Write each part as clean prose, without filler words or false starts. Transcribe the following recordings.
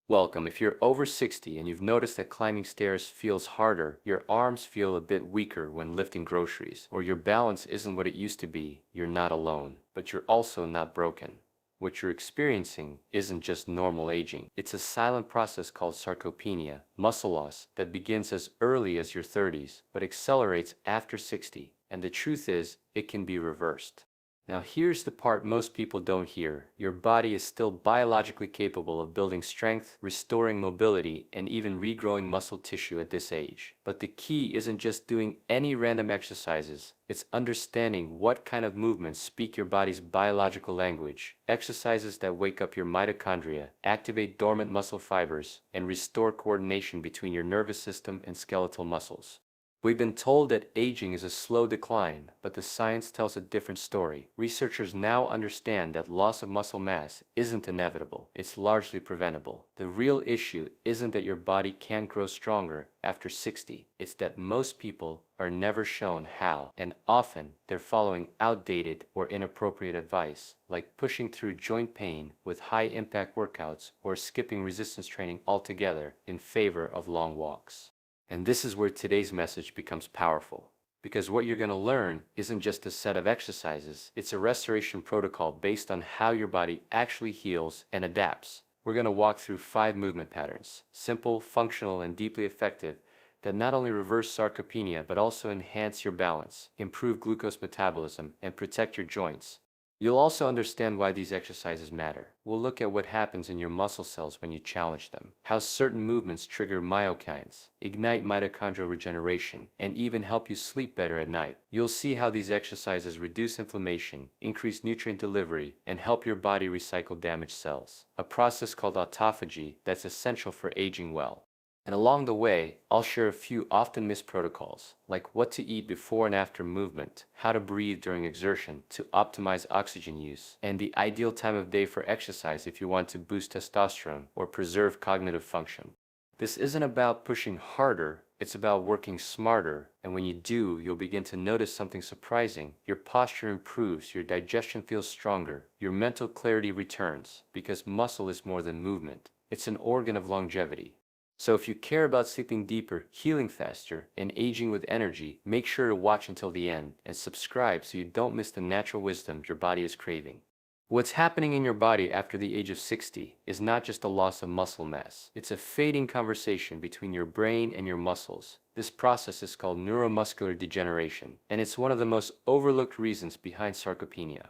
Welcome. If you're over 60 and you've noticed that climbing stairs feels harder, your arms feel a bit weaker when lifting groceries, or your balance isn't what it used to be, you're not alone. But you're also not broken. What you're experiencing isn't just normal aging. It's a silent process called sarcopenia, muscle loss, that begins as early as your 30s, but accelerates after 60. And the truth is, it can be reversed. Now here's the part most people don't hear. Your body is still biologically capable of building strength, restoring mobility, and even regrowing muscle tissue at this age. But the key isn't just doing any random exercises, it's understanding what kind of movements speak your body's biological language. Exercises that wake up your mitochondria, activate dormant muscle fibers, and restore coordination between your nervous system and skeletal muscles. We've been told that aging is a slow decline, but the science tells a different story. Researchers now understand that loss of muscle mass isn't inevitable, it's largely preventable. The real issue isn't that your body can't grow stronger after 60, it's that most people are never shown how, and often they're following outdated or inappropriate advice, like pushing through joint pain with high-impact workouts or skipping resistance training altogether in favor of long walks. And this is where today's message becomes powerful. Because what you're going to learn isn't just a set of exercises, it's a restoration protocol based on how your body actually heals and adapts. We're going to walk through 5 movement patterns, simple, functional, and deeply effective, that not only reverse sarcopenia but also enhance your balance, improve glucose metabolism, and protect your joints. You'll also understand why these exercises matter. We'll look at what happens in your muscle cells when you challenge them, how certain movements trigger myokines, ignite mitochondrial regeneration, and even help you sleep better at night. You'll see how these exercises reduce inflammation, increase nutrient delivery, and help your body recycle damaged cells, a process called autophagy that's essential for aging well. And along the way, I'll share a few often missed protocols, like what to eat before and after movement, how to breathe during exertion to optimize oxygen use, and the ideal time of day for exercise if you want to boost testosterone or preserve cognitive function. This isn't about pushing harder, it's about working smarter, and when you do, you'll begin to notice something surprising. Your posture improves, your digestion feels stronger, your mental clarity returns, because muscle is more than movement. It's an organ of longevity. So if you care about sleeping deeper, healing faster, and aging with energy, make sure to watch until the end and subscribe so you don't miss the natural wisdom your body is craving. What's happening in your body after the age of 60 is not just a loss of muscle mass. It's a fading conversation between your brain and your muscles. This process is called neuromuscular degeneration, and it's one of the most overlooked reasons behind sarcopenia.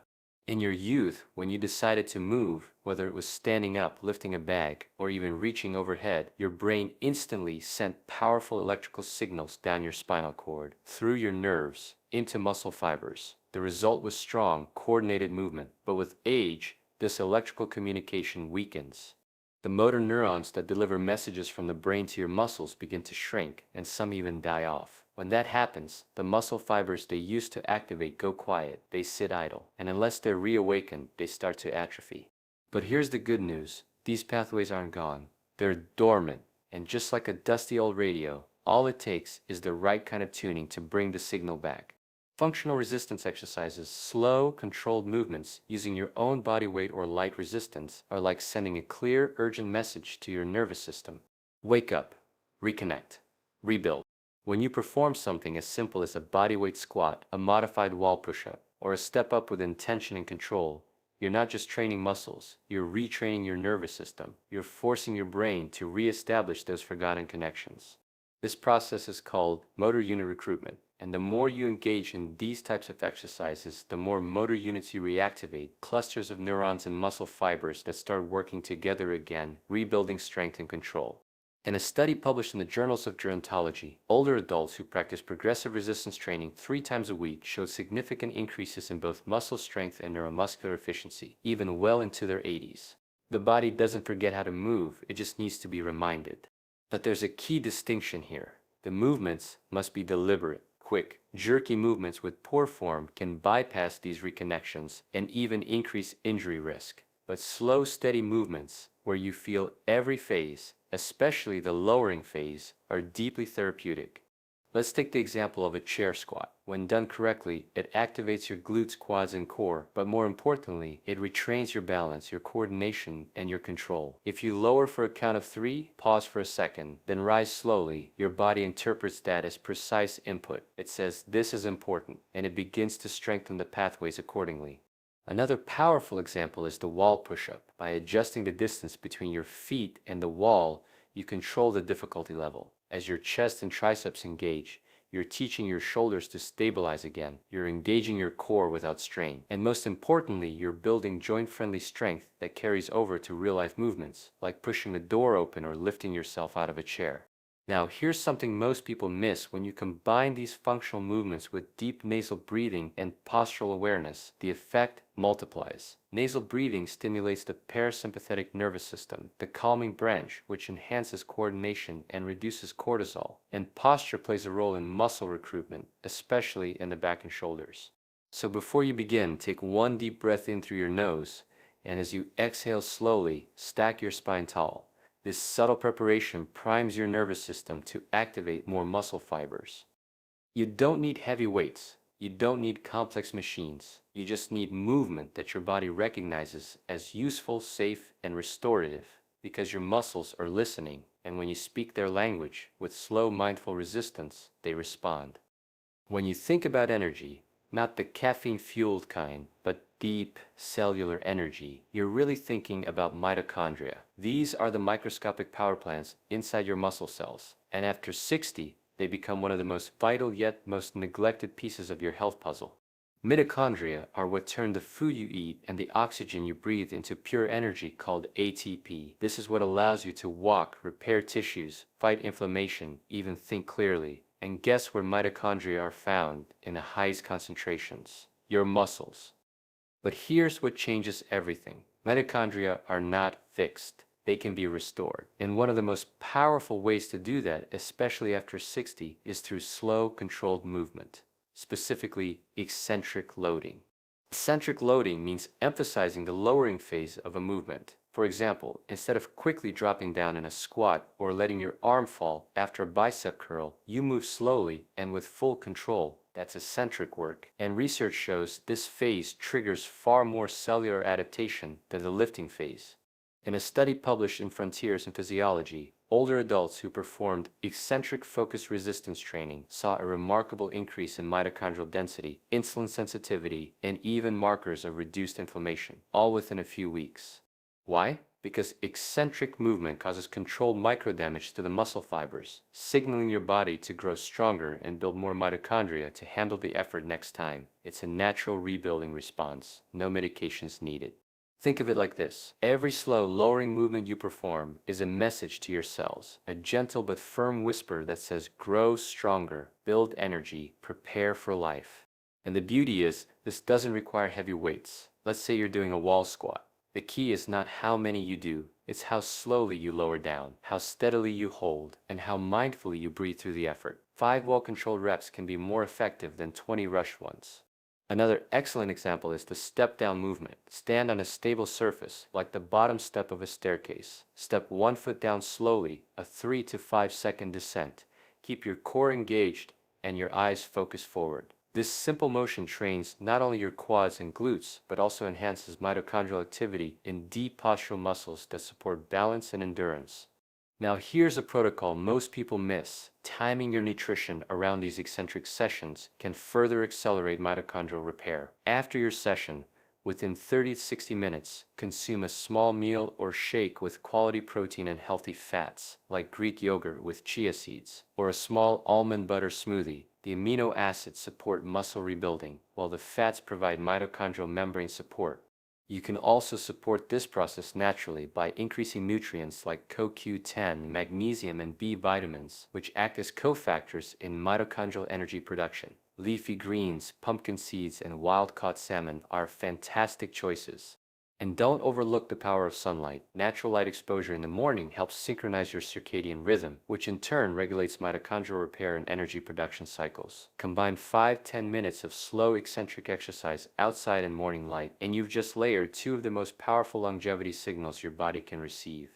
In your youth, when you decided to move, whether it was standing up, lifting a bag, or even reaching overhead, your brain instantly sent powerful electrical signals down your spinal cord, through your nerves, into muscle fibers. The result was strong, coordinated movement, but with age, this electrical communication weakens. The motor neurons that deliver messages from the brain to your muscles begin to shrink, and some even die off. When that happens, the muscle fibers they used to activate go quiet, they sit idle, and unless they're reawakened, they start to atrophy. But here's the good news, these pathways aren't gone, they're dormant, and just like a dusty old radio, all it takes is the right kind of tuning to bring the signal back. Functional resistance exercises, slow, controlled movements using your own body weight or light resistance, are like sending a clear, urgent message to your nervous system. Wake up, reconnect, rebuild. When you perform something as simple as a bodyweight squat, a modified wall push-up, or a step up with intention and control, you're not just training muscles, you're retraining your nervous system. You're forcing your brain to re-establish those forgotten connections. This process is called motor unit recruitment, and the more you engage in these types of exercises, the more motor units you reactivate, clusters of neurons and muscle fibers that start working together again, rebuilding strength and control. In a study published in the Journals of Gerontology, older adults who practiced progressive resistance training 3 times a week showed significant increases in both muscle strength and neuromuscular efficiency, even well into their 80s. The body doesn't forget how to move, it just needs to be reminded. But there's a key distinction here. The movements must be deliberate, quick. Jerky movements with poor form can bypass these reconnections and even increase injury risk. But slow, steady movements, where you feel every phase, especially the lowering phase, are deeply therapeutic. Let's take the example of a chair squat. When done correctly, it activates your glutes, quads, and core, but more importantly, it retrains your balance, your coordination, and your control. If you lower for a count of 3, pause for a second, then rise slowly, your body interprets that as precise input. It says, "This is important," and it begins to strengthen the pathways accordingly. Another powerful example is the wall push-up. By adjusting the distance between your feet and the wall, you control the difficulty level. As your chest and triceps engage, you're teaching your shoulders to stabilize again. You're engaging your core without strain. And most importantly, you're building joint-friendly strength that carries over to real-life movements, like pushing a door open or lifting yourself out of a chair. Now, here's something most people miss. When you combine these functional movements with deep nasal breathing and postural awareness, the effect multiplies. Nasal breathing stimulates the parasympathetic nervous system, the calming branch, which enhances coordination and reduces cortisol. And posture plays a role in muscle recruitment, especially in the back and shoulders. So before you begin, take one deep breath in through your nose, and as you exhale slowly, stack your spine tall. This subtle preparation primes your nervous system to activate more muscle fibers. You don't need heavy weights. You don't need complex machines. You just need movement that your body recognizes as useful, safe, and restorative, because your muscles are listening, and when you speak their language with slow, mindful resistance, they respond. When you think about energy, not the caffeine-fueled kind, but deep cellular energy, you're really thinking about mitochondria. These are the microscopic power plants inside your muscle cells, and after 60, they become one of the most vital yet most neglected pieces of your health puzzle. Mitochondria are what turn the food you eat and the oxygen you breathe into pure energy called ATP. This is what allows you to walk, repair tissues, fight inflammation, even think clearly. And guess where mitochondria are found in the highest concentrations? Your muscles. But here's what changes everything. Mitochondria are not fixed. They can be restored. And one of the most powerful ways to do that, especially after 60, is through slow, controlled movement, specifically eccentric loading. Eccentric loading means emphasizing the lowering phase of a movement. For example, instead of quickly dropping down in a squat or letting your arm fall after a bicep curl, you move slowly and with full control. That's eccentric work. And research shows this phase triggers far more cellular adaptation than the lifting phase. In a study published in Frontiers in Physiology, older adults who performed eccentric focus resistance training saw a remarkable increase in mitochondrial density, insulin sensitivity, and even markers of reduced inflammation, all within a few weeks. Why? Because eccentric movement causes controlled microdamage to the muscle fibers, signaling your body to grow stronger and build more mitochondria to handle the effort next time. It's a natural rebuilding response, no medications needed. Think of it like this. Every slow, lowering movement you perform is a message to your cells, a gentle but firm whisper that says, grow stronger, build energy, prepare for life. And the beauty is, this doesn't require heavy weights. Let's say you're doing a wall squat. The key is not how many you do, it's how slowly you lower down, how steadily you hold, and how mindfully you breathe through the effort. 5 well-controlled reps can be more effective than 20 rushed ones. Another excellent example is the step-down movement. Stand on a stable surface, like the bottom step of a staircase. Step 1 foot down slowly, a 3 to 5 second descent. Keep your core engaged and your eyes focused forward. This simple motion trains not only your quads and glutes, but also enhances mitochondrial activity in deep postural muscles that support balance and endurance. Now here's a protocol most people miss. Timing your nutrition around these eccentric sessions can further accelerate mitochondrial repair. After your session, within 30 to 60 minutes, consume a small meal or shake with quality protein and healthy fats, like Greek yogurt with chia seeds, or a small almond butter smoothie. The amino acids support muscle rebuilding, while the fats provide mitochondrial membrane support. You can also support this process naturally by increasing nutrients like CoQ10, magnesium, and B vitamins, which act as cofactors in mitochondrial energy production. Leafy greens, pumpkin seeds, and wild-caught salmon are fantastic choices. And don't overlook the power of sunlight. Natural light exposure in the morning helps synchronize your circadian rhythm, which in turn regulates mitochondrial repair and energy production cycles. Combine 5-10 minutes of slow eccentric exercise outside in morning light, and you've just layered 2 of the most powerful longevity signals your body can receive.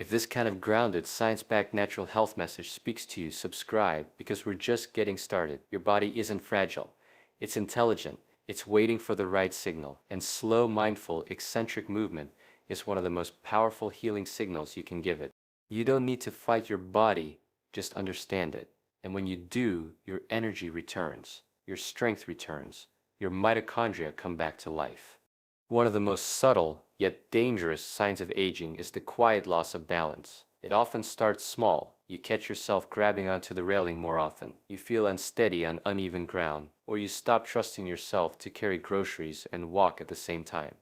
If this kind of grounded, science-backed natural health message speaks to you, subscribe, because we're just getting started. Your body isn't fragile. It's intelligent. It's waiting for the right signal. And slow, mindful, eccentric movement is one of the most powerful healing signals you can give it. You don't need to fight your body, just understand it. And when you do, your energy returns, your strength returns, your mitochondria come back to life. One of the most subtle, yet dangerous signs of aging is the quiet loss of balance. It often starts small. You catch yourself grabbing onto the railing more often. You feel unsteady on uneven ground, or you stop trusting yourself to carry groceries and walk at the same time.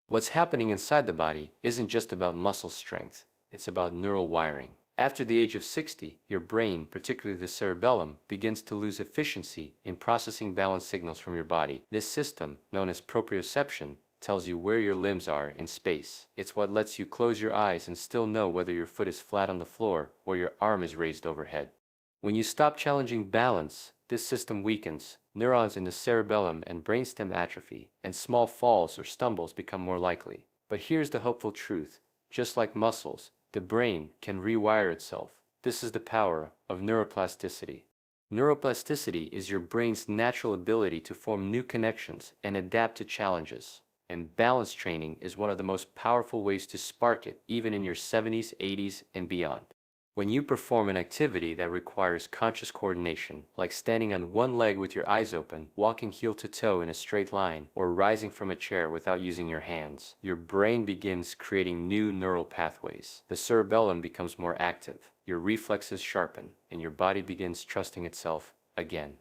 What's happening inside the body isn't just about muscle strength, it's about neural wiring. After the age of 60, your brain, particularly the cerebellum, begins to lose efficiency in processing balance signals from your body. This system, known as proprioception, tells you where your limbs are in space. It's what lets you close your eyes and still know whether your foot is flat on the floor or your arm is raised overhead. When you stop challenging balance, this system weakens, neurons in the cerebellum and brainstem atrophy, and small falls or stumbles become more likely. But here's the hopeful truth. Just like muscles, the brain can rewire itself. This is the power of neuroplasticity. Neuroplasticity is your brain's natural ability to form new connections and adapt to challenges. And balance training is one of the most powerful ways to spark it, even in your 70s, 80s, and beyond. When you perform an activity that requires conscious coordination, like standing on one leg with your eyes open, walking heel to toe in a straight line, or rising from a chair without using your hands, your brain begins creating new neural pathways. The cerebellum becomes more active, your reflexes sharpen, and your body begins trusting itself again.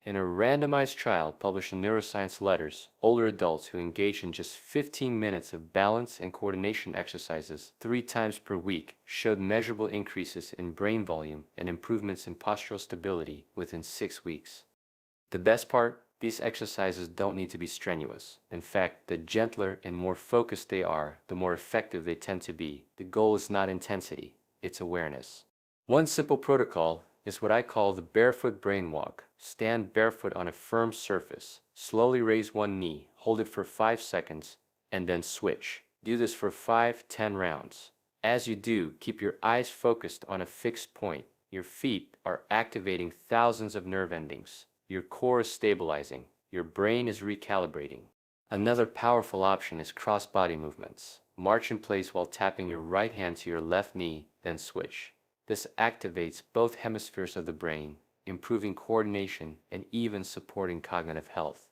In a randomized trial published in Neuroscience Letters, older adults who engaged in just 15 minutes of balance and coordination exercises 3 times per week showed measurable increases in brain volume and improvements in postural stability within 6 weeks. The best part? These exercises don't need to be strenuous. In fact, the gentler and more focused they are, the more effective they tend to be. The goal is not intensity, it's awareness. One simple protocol is what I call the barefoot brain walk. Stand barefoot on a firm surface. Slowly raise one knee, hold it for 5 seconds, and then switch. Do this for 5-10 rounds. As you do, keep your eyes focused on a fixed point. Your feet are activating thousands of nerve endings. Your core is stabilizing. Your brain is recalibrating. Another powerful option is cross-body movements. March in place while tapping your right hand to your left knee, then switch. This activates both hemispheres of the brain, improving coordination and even supporting cognitive health.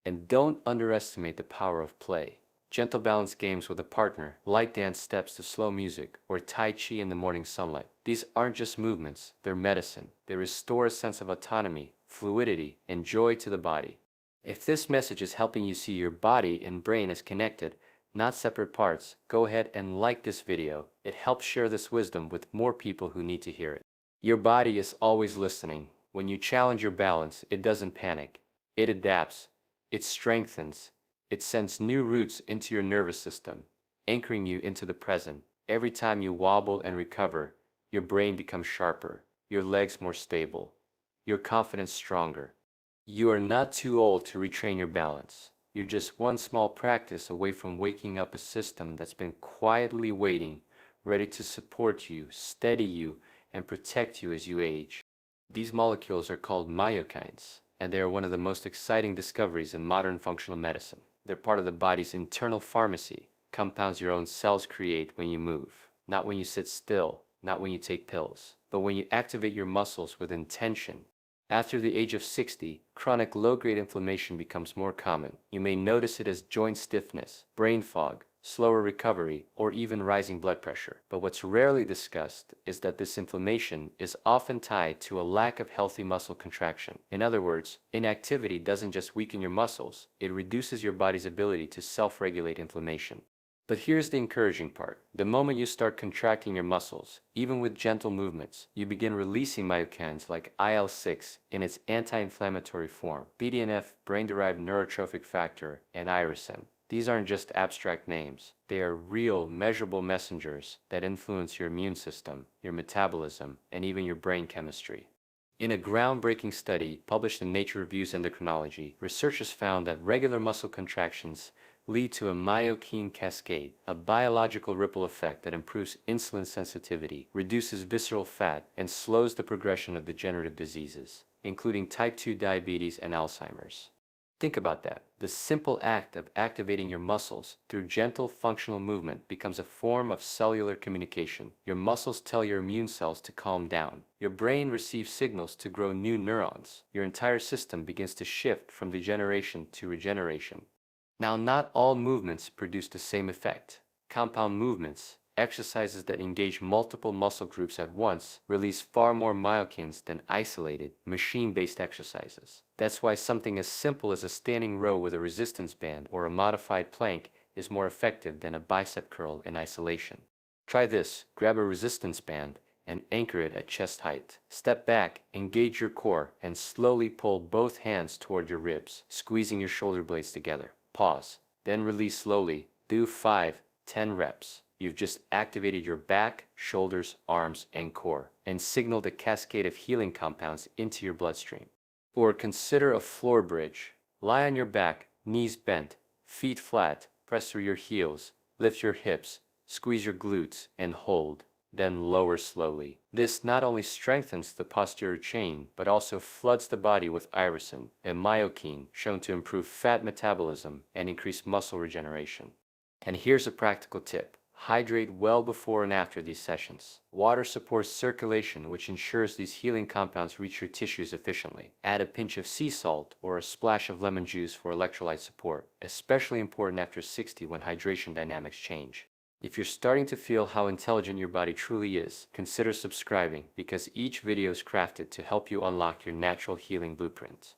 And don't underestimate the power of play. Gentle balance games with a partner, light dance steps to slow music, or Tai Chi in the morning sunlight. These aren't just movements, they're medicine. They restore a sense of autonomy, fluidity, and joy to the body. If this message is helping you see your body and brain as connected, not separate parts, go ahead and like this video. It helps share this wisdom with more people who need to hear it. Your body is always listening. When you challenge your balance, it doesn't panic. It adapts. It strengthens. It sends new routes into your nervous system, anchoring you into the present. Every time you wobble and recover, your brain becomes sharper, your legs more stable, your confidence stronger. You are not too old to retrain your balance. You're just one small practice away from waking up a system that's been quietly waiting, ready to support you, steady you, and protect you as you age. These molecules are called myokines, and they are one of the most exciting discoveries in modern functional medicine. They're part of the body's internal pharmacy, compounds your own cells create when you move, not when you sit still, not when you take pills, but when you activate your muscles with intention. After the age of 60, chronic low-grade inflammation becomes more common. You may notice it as joint stiffness, brain fog, slower recovery, or even rising blood pressure. But what's rarely discussed is that this inflammation is often tied to a lack of healthy muscle contraction. In other words, inactivity doesn't just weaken your muscles, it reduces your body's ability to self-regulate inflammation. But here's the encouraging part. The moment you start contracting your muscles, even with gentle movements, you begin releasing myokines like IL-6 in its anti-inflammatory form, BDNF, brain-derived neurotrophic factor, and irisin. These aren't just abstract names. They are real, measurable messengers that influence your immune system, your metabolism, and even your brain chemistry. In a groundbreaking study published in Nature Reviews Endocrinology, researchers found that regular muscle contractions lead to a myokine cascade, a biological ripple effect that improves insulin sensitivity, reduces visceral fat, and slows the progression of degenerative diseases, including type 2 diabetes and Alzheimer's. Think about that. The simple act of activating your muscles through gentle functional movement becomes a form of cellular communication. Your muscles tell your immune cells to calm down. Your brain receives signals to grow new neurons. Your entire system begins to shift from degeneration to regeneration. Now, not all movements produce the same effect. Compound movements, exercises that engage multiple muscle groups at once, release far more myokines than isolated, machine-based exercises. That's why something as simple as a standing row with a resistance band or a modified plank is more effective than a bicep curl in isolation. Try this: grab a resistance band and anchor it at chest height. Step back, engage your core, and slowly pull both hands toward your ribs, squeezing your shoulder blades together. Pause, then release slowly. Do 5-10 reps. You've just activated your back, shoulders, arms, and core, and signaled a cascade of healing compounds into your bloodstream. Or consider a floor bridge. Lie on your back, knees bent, feet flat, press through your heels, lift your hips, squeeze your glutes, and hold. Then lower slowly. This not only strengthens the posterior chain, but also floods the body with irisin, a myokine shown to improve fat metabolism and increase muscle regeneration. And here's a practical tip: hydrate well before and after these sessions. Water supports circulation, which ensures these healing compounds reach your tissues efficiently. Add a pinch of sea salt or a splash of lemon juice for electrolyte support, especially important after 60 when hydration dynamics change. If you're starting to feel how intelligent your body truly is, consider subscribing, because each video is crafted to help you unlock your natural healing blueprint.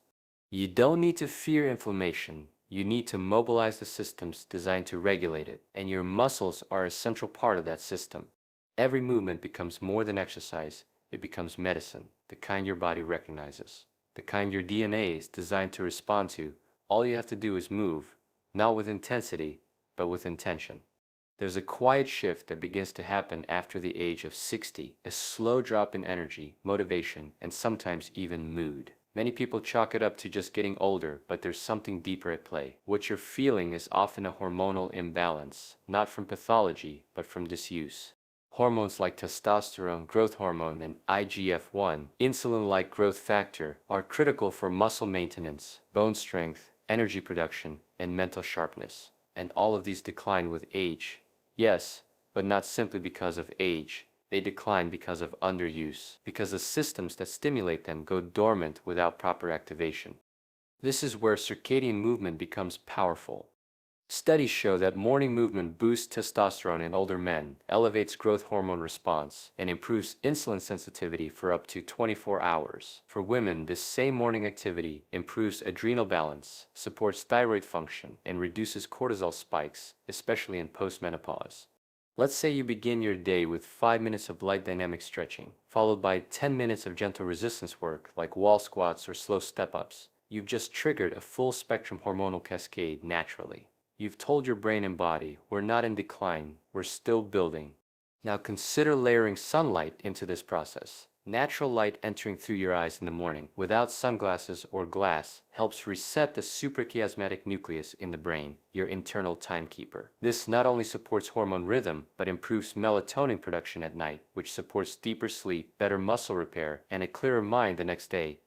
You don't need to fear inflammation. You need to mobilize the systems designed to regulate it, and your muscles are a central part of that system. Every movement becomes more than exercise. It becomes medicine, the kind your body recognizes, the kind your DNA is designed to respond to. All you have to do is move, not with intensity, but with intention. There's a quiet shift that begins to happen after the age of 60, a slow drop in energy, motivation, and sometimes even mood. Many people chalk it up to just getting older, but there's something deeper at play. What you're feeling is often a hormonal imbalance, not from pathology, but from disuse. Hormones like testosterone, growth hormone, and IGF-1, insulin-like growth factor, are critical for muscle maintenance, bone strength, energy production, and mental sharpness. And all of these decline with age. Yes, but not simply because of age. They decline because of underuse, because the systems that stimulate them go dormant without proper activation. This is where circadian movement becomes powerful. Studies show that morning movement boosts testosterone in older men, elevates growth hormone response, and improves insulin sensitivity for up to 24 hours. For women, this same morning activity improves adrenal balance, supports thyroid function, and reduces cortisol spikes, especially in postmenopause. Let's say you begin your day with 5 minutes of light dynamic stretching, followed by 10 minutes of gentle resistance work like wall squats or slow step-ups. You've just triggered a full spectrum hormonal cascade naturally. You've told your brain and body, we're not in decline, we're still building. Now consider layering sunlight into this process. Natural light entering through your eyes in the morning, without sunglasses or glass, helps reset the suprachiasmatic nucleus in the brain, your internal timekeeper. This not only supports hormone rhythm, but improves melatonin production at night, which supports deeper sleep, better muscle repair, and a clearer mind the next day.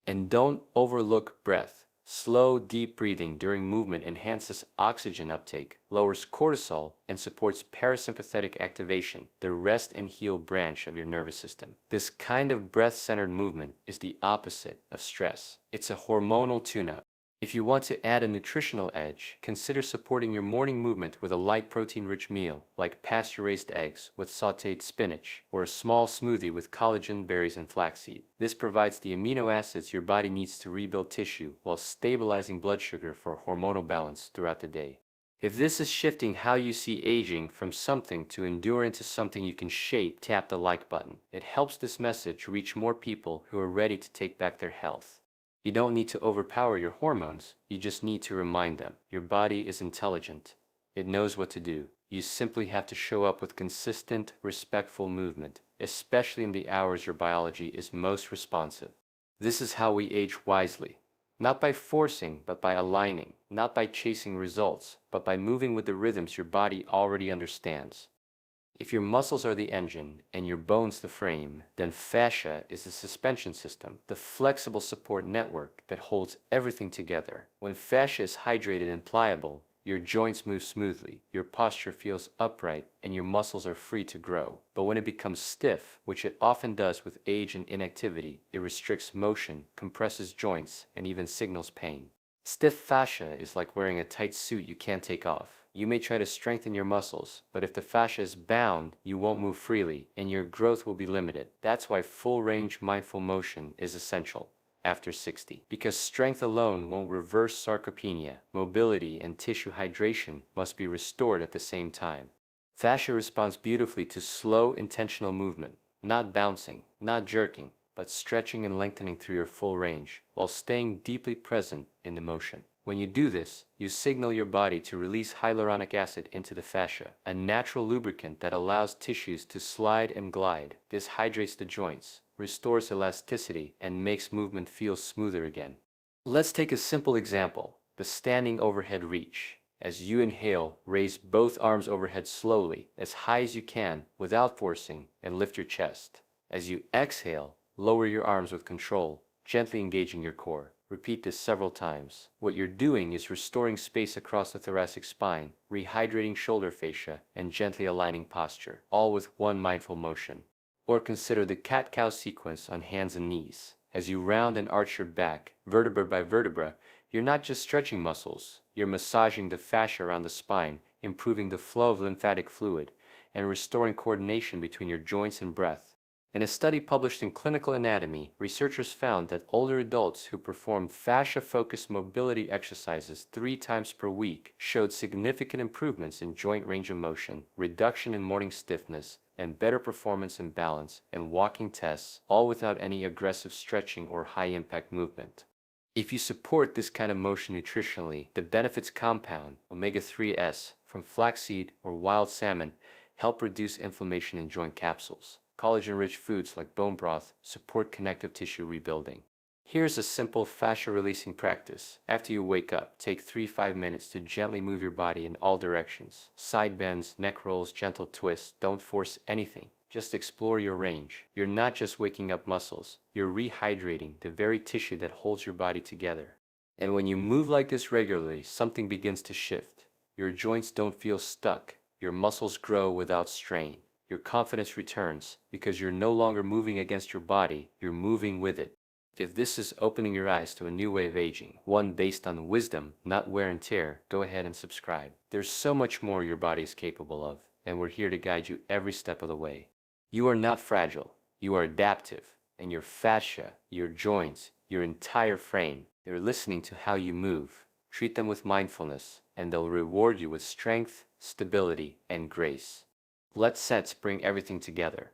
And don't overlook breath. Slow, deep breathing during movement enhances oxygen uptake, lowers cortisol, and supports parasympathetic activation, the rest and heal branch of your nervous system. This kind of breath-centered movement is the opposite of stress. It's a hormonal tune-up. If you want to add a nutritional edge, consider supporting your morning movement with a light protein-rich meal, like pasture-raised eggs with sautéed spinach, or a small smoothie with collagen, berries, and flaxseed. This provides the amino acids your body needs to rebuild tissue while stabilizing blood sugar for hormonal balance throughout the day. If this is shifting how you see aging from something to endure into something you can shape, tap the like button. It helps this message reach more people who are ready to take back their health. You don't need to overpower your hormones, you just need to remind them. Your body is intelligent. It knows what to do. You simply have to show up with consistent, respectful movement, especially in the hours your biology is most responsive. This is how we age wisely. Not by forcing, but by aligning. Not by chasing results, but by moving with the rhythms your body already understands. If your muscles are the engine and your bones the frame, then fascia is the suspension system, the flexible support network that holds everything together. When fascia is hydrated and pliable, your joints move smoothly, your posture feels upright, and your muscles are free to grow. But when it becomes stiff, which it often does with age and inactivity, it restricts motion, compresses joints, and even signals pain. Stiff fascia is like wearing a tight suit you can't take off. You may try to strengthen your muscles, but if the fascia is bound, you won't move freely, and your growth will be limited. That's why full-range mindful motion is essential after 60. Because strength alone won't reverse sarcopenia, mobility and tissue hydration must be restored at the same time. Fascia responds beautifully to slow, intentional movement, not bouncing, not jerking, but stretching and lengthening through your full range, while staying deeply present in the motion. When you do this, you signal your body to release hyaluronic acid into the fascia, a natural lubricant that allows tissues to slide and glide. This hydrates the joints, restores elasticity, and makes movement feel smoother again. Let's take a simple example, the standing overhead reach. As you inhale, raise both arms overhead slowly, as high as you can, without forcing, and lift your chest. As you exhale, lower your arms with control, gently engaging your core. Repeat this several times. What you're doing is restoring space across the thoracic spine, rehydrating shoulder fascia, and gently aligning posture, all with one mindful motion. Or consider the cat-cow sequence on hands and knees. As you round and arch your back, vertebra by vertebra, you're not just stretching muscles, you're massaging the fascia around the spine, improving the flow of lymphatic fluid, and restoring coordination between your joints and breath. In a study published in Clinical Anatomy, researchers found that older adults who performed fascia-focused mobility exercises 3 times per week showed significant improvements in joint range of motion, reduction in morning stiffness, and better performance and balance in walking tests, all without any aggressive stretching or high-impact movement. If you support this kind of motion nutritionally, the benefits compound. Omega-3s from flaxseed or wild salmon help reduce inflammation in joint capsules. Collagen-rich foods like bone broth support connective tissue rebuilding. Here's a simple fascia-releasing practice. After you wake up, take 3-5 minutes to gently move your body in all directions. Side bends, neck rolls, gentle twists. Don't force anything. Just explore your range. You're not just waking up muscles, you're rehydrating the very tissue that holds your body together. And when you move like this regularly, something begins to shift. Your joints don't feel stuck. Your muscles grow without strain. Your confidence returns because you're no longer moving against your body, you're moving with it. If this is opening your eyes to a new way of aging, one based on wisdom, not wear and tear, go ahead and subscribe. There's so much more your body is capable of, and we're here to guide you every step of the way. You are not fragile, you are adaptive, and your fascia, your joints, your entire frame, they're listening to how you move. Treat them with mindfulness, and they'll reward you with strength, stability, and grace. Let's bring everything together.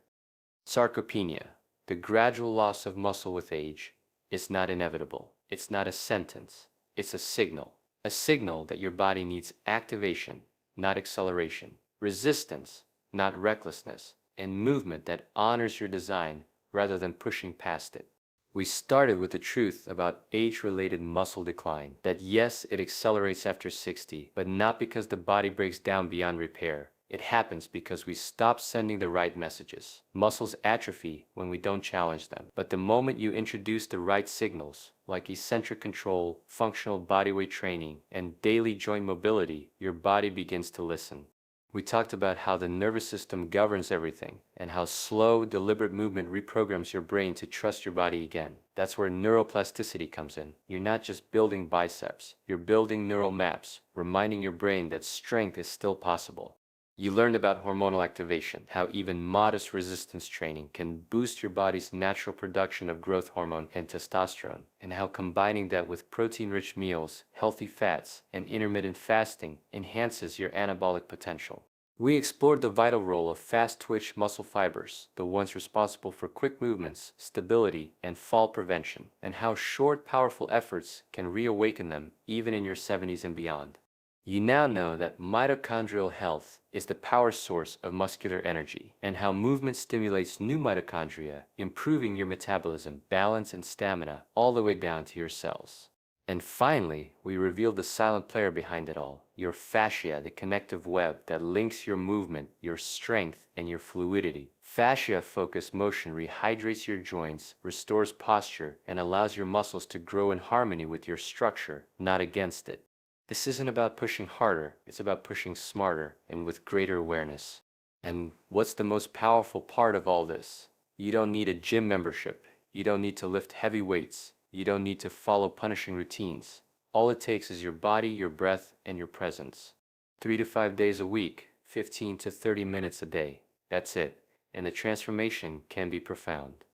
Sarcopenia, the gradual loss of muscle with age, is not inevitable. It's not a sentence. It's a signal. A signal that your body needs activation, not acceleration. Resistance, not recklessness. And movement that honors your design rather than pushing past it. We started with the truth about age-related muscle decline, that yes, it accelerates after 60, but not because the body breaks down beyond repair. It happens because we stop sending the right messages. Muscles atrophy when we don't challenge them. But the moment you introduce the right signals, like eccentric control, functional bodyweight training, and daily joint mobility, your body begins to listen. We talked about how the nervous system governs everything, and how slow, deliberate movement reprograms your brain to trust your body again. That's where neuroplasticity comes in. You're not just building biceps, you're building neural maps, reminding your brain that strength is still possible. You learned about hormonal activation, how even modest resistance training can boost your body's natural production of growth hormone and testosterone, and how combining that with protein-rich meals, healthy fats, and intermittent fasting enhances your anabolic potential. We explored the vital role of fast-twitch muscle fibers, the ones responsible for quick movements, stability, and fall prevention, and how short, powerful efforts can reawaken them even in your 70s and beyond. You now know that mitochondrial health is the power source of muscular energy, and how movement stimulates new mitochondria, improving your metabolism, balance, and stamina all the way down to your cells. And finally, we reveal the silent player behind it all, your fascia, the connective web that links your movement, your strength, and your fluidity. Fascia-focused motion rehydrates your joints, restores posture, and allows your muscles to grow in harmony with your structure, not against it. This isn't about pushing harder, it's about pushing smarter and with greater awareness. And what's the most powerful part of all this? You don't need a gym membership. You don't need to lift heavy weights. You don't need to follow punishing routines. All it takes is your body, your breath, and your presence. 3 to 5 days a week, 15 to 30 minutes a day. That's it. And the transformation can be profound.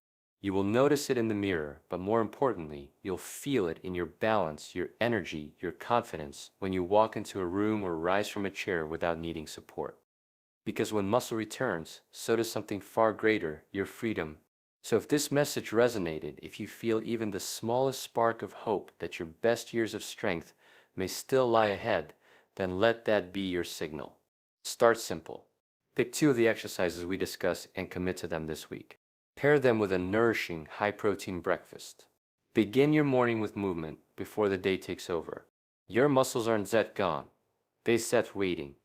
You will notice it in the mirror, but more importantly, you'll feel it in your balance, your energy, your confidence when you walk into a room or rise from a chair without needing support. Because when muscle returns, so does something far greater, your freedom. So if this message resonated, if you feel even the smallest spark of hope that your best years of strength may still lie ahead, then let that be your signal. Start simple. Pick 2 of the exercises we discuss and commit to them this week. Pair them with a nourishing, high-protein breakfast. Begin your morning with movement before the day takes over. Your muscles aren't yet gone. They set waiting.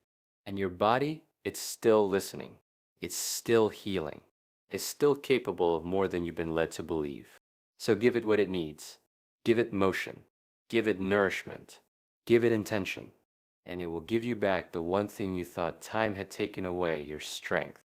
And your body, it's still listening. It's still healing. It's still capable of more than you've been led to believe. So give it what it needs. Give it motion. Give it nourishment. Give it intention. And it will give you back the one thing you thought time had taken away, your strength.